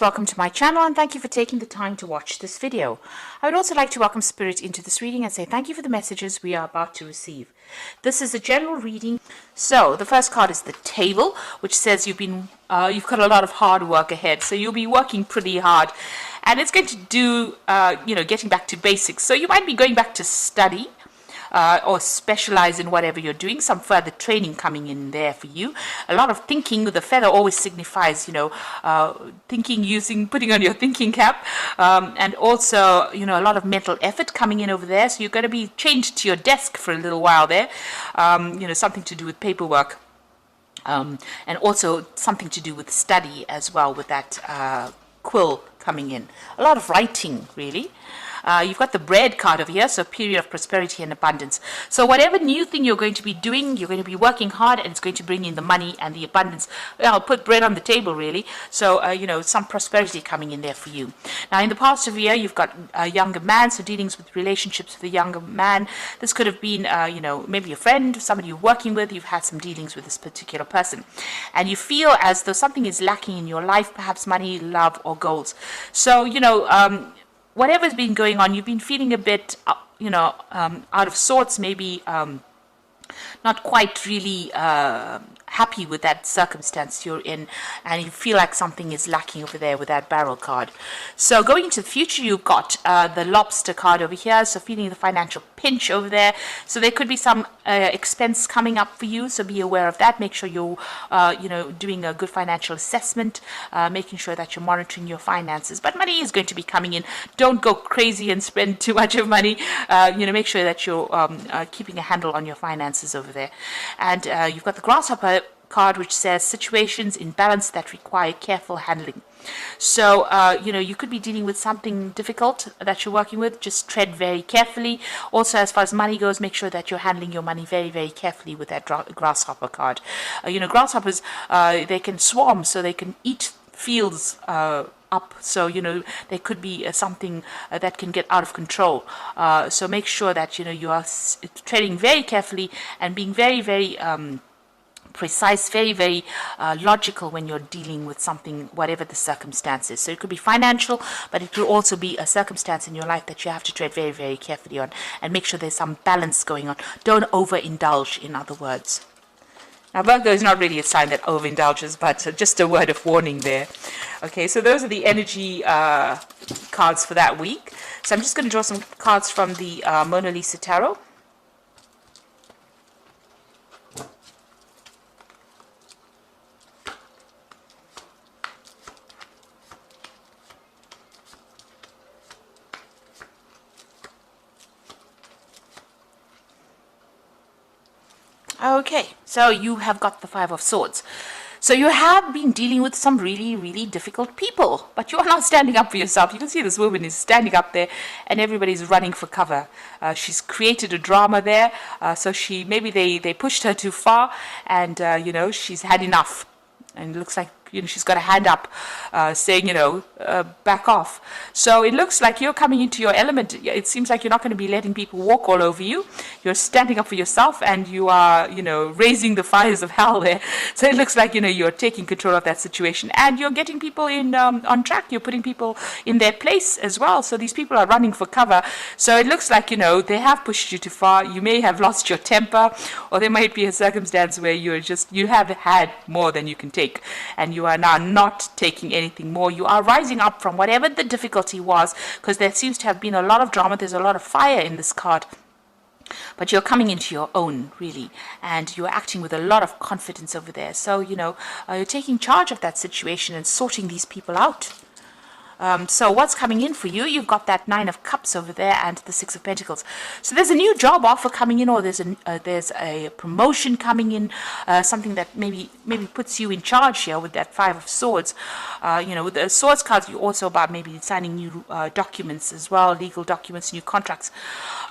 Welcome to my channel and thank you for taking the time to watch this video. I would also like to welcome Spirit into this reading and say thank you for the messages we are about to receive. This is a general reading. So the first card is the Table, which says you've got a lot of hard work ahead. So you'll be working pretty hard and it's going to do, getting back to basics. So you might be going back to study. Or specialize in whatever you're doing, some further training coming in there for you. A lot of thinking. The feather always signifies, thinking, putting on your thinking cap, and also, a lot of mental effort coming in over there. So you're going to be chained to your desk for a little while there, something to do with paperwork. And also something to do with study as well, with that quill coming in. A lot of writing, really. You've got the bread card over here, so period of prosperity and abundance. So whatever new thing you're going to be doing, you're going to be working hard and it's going to bring in the money and the abundance. I'll put bread on the table, really. So, some prosperity coming in there for you. Now, in the past of the year, you've got a younger man, so dealings with relationships with a younger man. This could have been, maybe a friend, somebody you're working with. You've had some dealings with this particular person. And you feel as though something is lacking in your life, perhaps money, love, or goals. So, whatever's been going on, you've been feeling a bit, out of sorts, maybe not quite really happy with that circumstance you're in, and you feel like something is lacking over there with that barrel card. So going into the future, you've got the lobster card over here, so feeling the financial pinch over there. So there could be some expense coming up for you, so be aware of that. Make sure you're doing a good financial assessment, making sure that you're monitoring your finances. But money is going to be coming in. Don't go crazy and spend too much of money. Make sure that you're keeping a handle on your finances over there. And you've got the grasshopper card, which says situations in balance that require careful handling. So, you could be dealing with something difficult that you're working with. Just tread very carefully. Also, as far as money goes, make sure that you're handling your money very, very carefully with that grasshopper card. Grasshoppers, they can swarm, so they can eat fields up. So, there could be something that can get out of control. So make sure that, you are treading very carefully and being very, very precise, very, very logical when you're dealing with something, whatever the circumstances. So it could be financial, but it could also be a circumstance in your life that you have to tread very, very carefully on and make sure there's some balance going on. Don't overindulge, in other words. Now, Virgo is not really a sign that overindulges, but just a word of warning there. Okay, so those are the energy cards for that week. So I'm just going to draw some cards from the Mona Lisa Tarot. Okay, so you have got the Five of Swords. So you have been dealing with some really, really difficult people, but you are not standing up for yourself. You can see this woman is standing up there and everybody's running for cover. She's created a drama there, so maybe they pushed her too far and, she's had enough. And it looks like, she's got a hand up saying, back off. So it looks like you're coming into your element. It seems like you're not going to be letting people walk all over you. You're standing up for yourself and you are, raising the fires of hell there. So it looks like, you're taking control of that situation and you're getting people in on track. You're putting people in their place as well. So these people are running for cover. So it looks like, they have pushed you too far. You may have lost your temper, or there might be a circumstance where you have had more than you can take. And you are now not taking anything more. You are rising up from whatever the difficulty was, because there seems to have been a lot of drama. There's a lot of fire in this card. But you're coming into your own, really, and you're acting with a lot of confidence over there. So, you're taking charge of that situation and sorting these people out. So what's coming in for you? You've got that Nine of Cups over there and the Six of Pentacles. So there's a new job offer coming in, or there's a promotion coming in, something that maybe puts you in charge here with that Five of Swords. With the Swords cards, you're also about maybe signing new documents as well, legal documents, new contracts.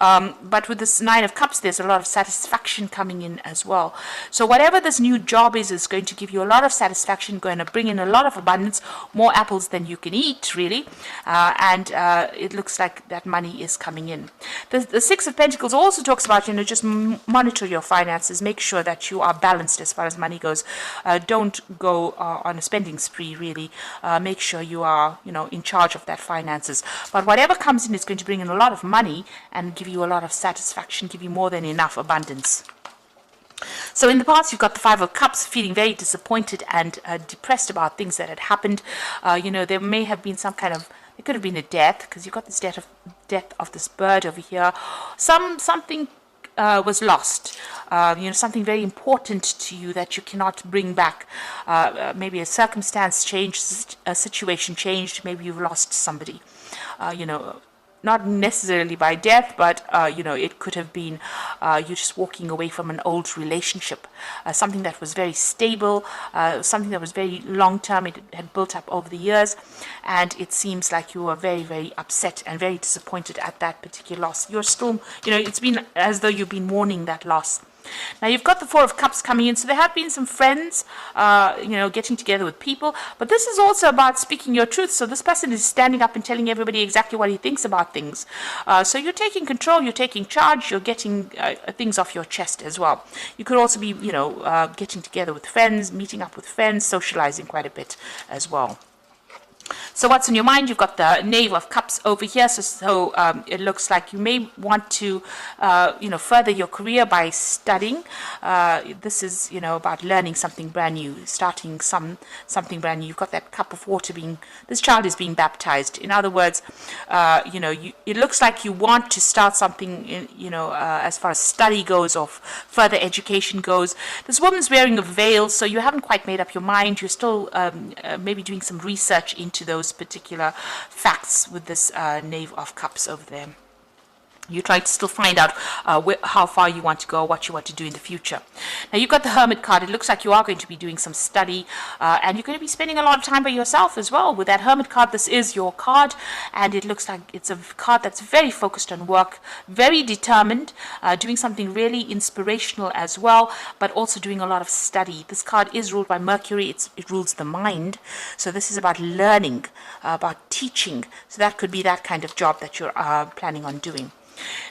But with this Nine of Cups, there's a lot of satisfaction coming in as well. So whatever this new job is going to give you a lot of satisfaction, going to bring in a lot of abundance, more apples than you can eat, really, and it looks like that money is coming in. The Six of Pentacles also talks about, just monitor your finances, make sure that you are balanced as far as money goes. Don't go on a spending spree, really. Make sure you are, in charge of that finances. But whatever comes in is going to bring in a lot of money and give you a lot of satisfaction, give you more than enough abundance. So in the past, you've got the Five of Cups, feeling very disappointed and depressed about things that had happened. There may have been some kind of, it could have been a death, because you've got this death of this bird over here. Something was lost, something very important to you that you cannot bring back. Maybe a circumstance changed, a situation changed, maybe you've lost somebody, not necessarily by death, but, it could have been you just walking away from an old relationship, something that was very stable, something that was very long-term. It had built up over the years, and it seems like you were very, very upset and very disappointed at that particular loss. You're still, it's been as though you've been mourning that loss. Now you've got the Four of Cups coming in, so there have been some friends, getting together with people, but this is also about speaking your truth. So this person is standing up and telling everybody exactly what he thinks about things. So you're taking control, you're taking charge, you're getting things off your chest as well. You could also be, getting together with friends, meeting up with friends, socializing quite a bit as well. So what's on your mind? You've got the Knave of Cups over here. So it looks like you may want to, further your career by studying. This is, about learning something brand new, starting something brand new. You've got that cup of water this child is being baptized. In other words, it looks like you want to start something, as far as study goes or further education goes. This woman's wearing a veil, so you haven't quite made up your mind. You're still maybe doing some research into those particular facts with this Knave of Cups over there. You try to still find out how far you want to go, what you want to do in the future. Now, you've got the Hermit card. It looks like you are going to be doing some study, and you're going to be spending a lot of time by yourself as well. With that Hermit card, this is your card, and it looks like it's a card that's very focused on work, very determined, doing something really inspirational as well, but also doing a lot of study. This card is ruled by Mercury. It rules the mind. So this is about learning, about teaching. So that could be that kind of job that you're planning on doing.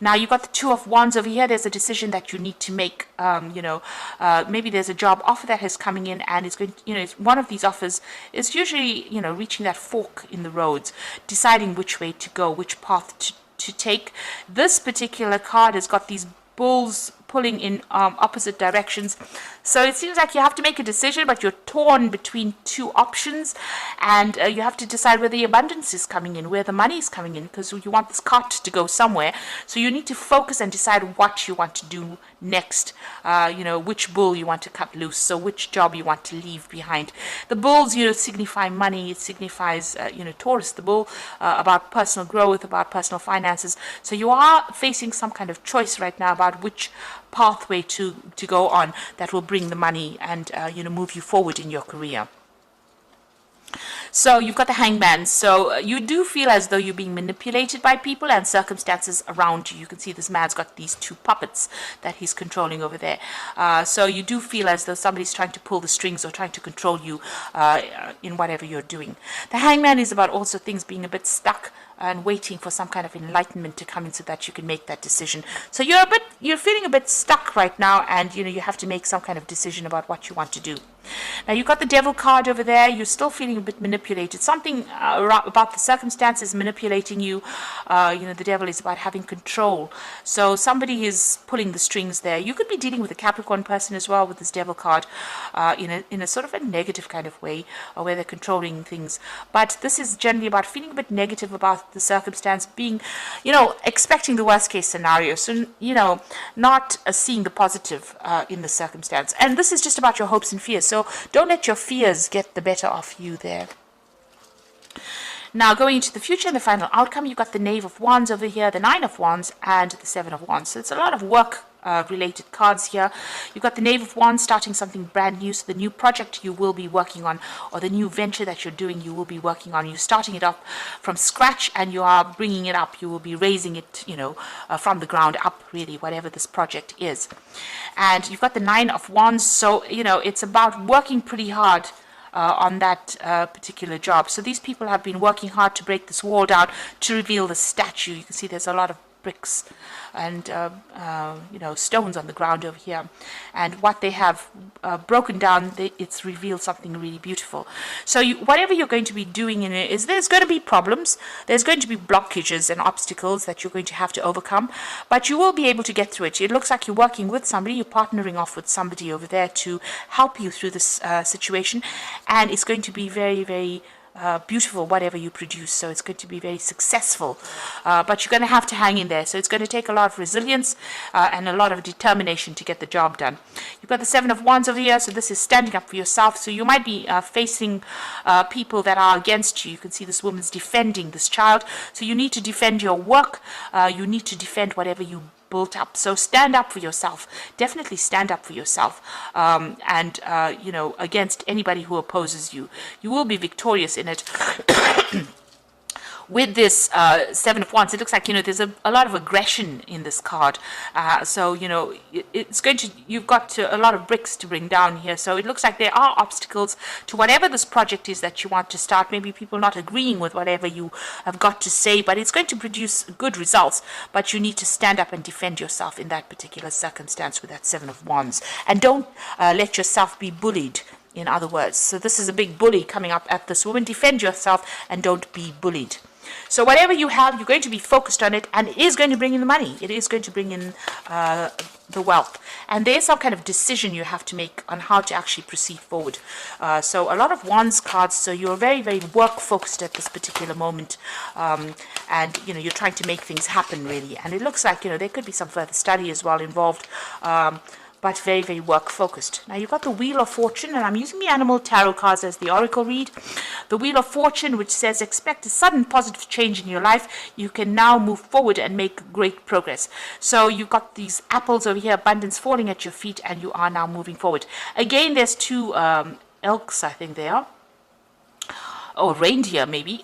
Now, you've got the Two of Wands over here. There's a decision that you need to make. Maybe there's a job offer that is coming in, and it's going to, one of these offers is usually, reaching that fork in the roads, deciding which way to go, which path to take. This particular card has got these bulls pulling in opposite directions. So it seems like you have to make a decision, but you're torn between two options, and you have to decide where the abundance is coming in, where the money is coming in, because you want this cart to go somewhere. So you need to focus and decide what you want to do next, which bull you want to cut loose, so which job you want to leave behind. The bulls, signify money. It signifies, Taurus, the bull, about personal growth, about personal finances. So you are facing some kind of choice right now about which pathway to go on that will bring the money and move you forward in your career. So you've got the Hangman. So you do feel as though you're being manipulated by people and circumstances around you. You can see this man's got these two puppets that he's controlling over there. So you do feel as though somebody's trying to pull the strings or trying to control you in whatever you're doing. The Hangman is about also things being a bit stuck and waiting for some kind of enlightenment to come in so that you can make that decision. So you're feeling a bit stuck right now, and you have to make some kind of decision about what you want to do. Now, you've got the Devil card over there. You're still feeling a bit manipulated. Something about the circumstances manipulating you. The Devil is about having control. So somebody is pulling the strings there. You could be dealing with a Capricorn person as well with this Devil card, in a sort of a negative kind of way, where they're controlling things. But this is generally about feeling a bit negative about the circumstance, being, expecting the worst case scenario. So, not seeing the positive in the circumstance. And this is just about your hopes and fears. So don't let your fears get the better of you there. Now, going into the future and the final outcome, you've got the Knave of Wands over here, the Nine of Wands, and the Seven of Wands. So it's a lot of work related cards here. You've got the Knave of Wands starting something brand new. So the new project you will be working on, or the new venture that you're doing, you will be working on. You're starting it up from scratch, and you are bringing it up. You will be raising it, from the ground up, really, whatever this project is. And you've got the Nine of Wands. So, it's about working pretty hard on that particular job. So these people have been working hard to break this wall down to reveal the statue. You can see there's a lot of bricks and stones on the ground over here, and what they have broken down, it's revealed something really beautiful. So whatever you're going to be doing in it, is there's going to be problems, there's going to be blockages and obstacles that you're going to have to overcome, but you will be able to get through it. It looks like you're working with somebody, you're partnering off with somebody over there to help you through this situation, and it's going to be very, very beautiful, whatever you produce. So it's going to be very successful, but you're going to have to hang in there. So it's going to take a lot of resilience and a lot of determination to get the job done. You've got the Seven of Wands over here, so this is standing up for yourself. So you might be facing people that are against you. You can see this woman's defending this child, so you need to defend your work, you need to defend whatever you built up. So stand up for yourself. Definitely stand up for yourself, and against anybody who opposes you. You will be victorious in it. With this Seven of Wands, it looks like there's a lot of aggression in this card. So it's going to, you've got a lot of bricks to bring down here. So it looks like there are obstacles to whatever this project is that you want to start. Maybe people not agreeing with whatever you have got to say, but it's going to produce good results. But you need to stand up and defend yourself in that particular circumstance with that Seven of Wands, and don't let yourself be bullied. In other words, so this is a big bully coming up at this woman. Defend yourself and don't be bullied. So whatever you have, you're going to be focused on it, and it is going to bring in the money. It is going to bring in the wealth. And there's some kind of decision you have to make on how to actually proceed forward. So a lot of Wands cards, so you're very, very work-focused at this particular moment. And, you're trying to make things happen, really. And it looks like, there could be some further study as well involved. But very, very work-focused. Now, you've got the Wheel of Fortune, and I'm using the Animal Tarot cards as the Oracle read. The Wheel of Fortune, which says, expect a sudden positive change in your life. You can now move forward and make great progress. So you've got these apples over here, abundance falling at your feet, and you are now moving forward. Again, there's two elks, I think they are. Or reindeer maybe,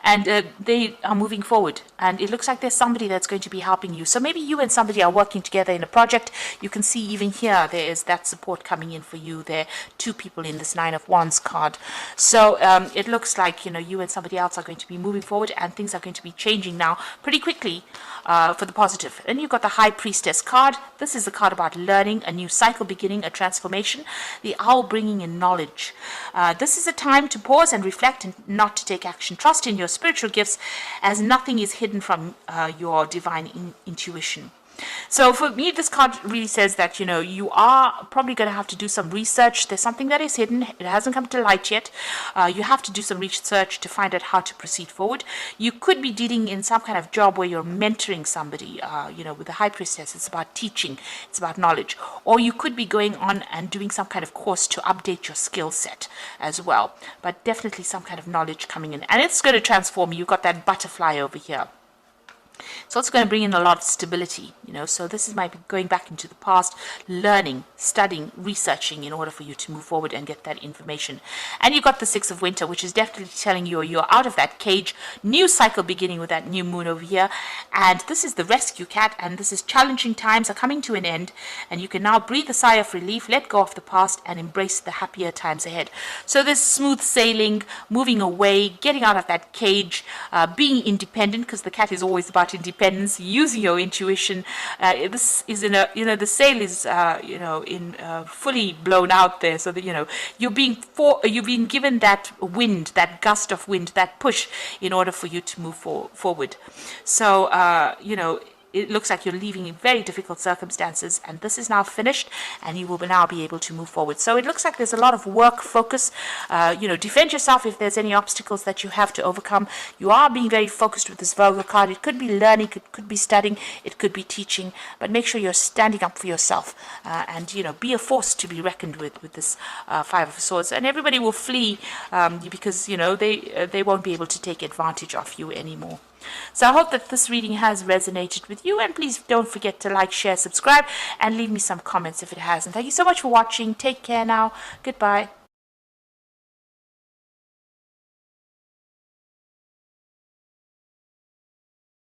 and they are moving forward, and it looks like there's somebody that's going to be helping you. So maybe you and somebody are working together in a project. You can see even here there is that support coming in for you. There are two people in this Nine of Wands card. So it looks like you and somebody else are going to be moving forward, and things are going to be changing now pretty quickly for the positive. Then you've got the High Priestess card. This is a card about learning, a new cycle beginning, a transformation. The Owl bringing in knowledge. This is a time to pause and reflect and not to take action. Trust in your spiritual gifts, as nothing is hidden from your divine intuition. So for me, this card really says that, you are probably going to have to do some research. There's something that is hidden. It hasn't come to light yet. You have to do some research to find out how to proceed forward. You could be dealing in some kind of job where you're mentoring somebody. With the High Priestess, it's about teaching. It's about knowledge. Or you could be going on and doing some kind of course to update your skill set as well. But definitely some kind of knowledge coming in. And it's going to transform you. You've got that butterfly over here. It's also going to bring in a lot of stability, so this might be going back into the past, learning, studying, researching in order for you to move forward and get that information. And you've got the Six of Winter, which is definitely telling you you're out of that cage, new cycle beginning with that new moon over here. And this is the Rescue Cat, and this is challenging times are coming to an end, and you can now breathe a sigh of relief, let go of the past, and embrace the happier times ahead. So there's smooth sailing, moving away, getting out of that cage, being independent, because the cat is always about independence, using your intuition. This is in a, the sail is, fully blown out there, so that, you're being given that wind, that gust of wind, that push in order for you to move forward. So, it looks like you're leaving in very difficult circumstances, and this is now finished, and you will now be able to move forward. So it looks like there's a lot of work focus. Defend yourself if there's any obstacles that you have to overcome. You are being very focused with this Virgo card. It could be learning, it could be studying, it could be teaching, but make sure you're standing up for yourself, and be a force to be reckoned with this Five of Swords. And everybody will flee because they won't be able to take advantage of you anymore. So I hope that this reading has resonated with you, and please don't forget to like, share, subscribe, and leave me some comments if it has. And thank you so much for watching. Take care now. Goodbye.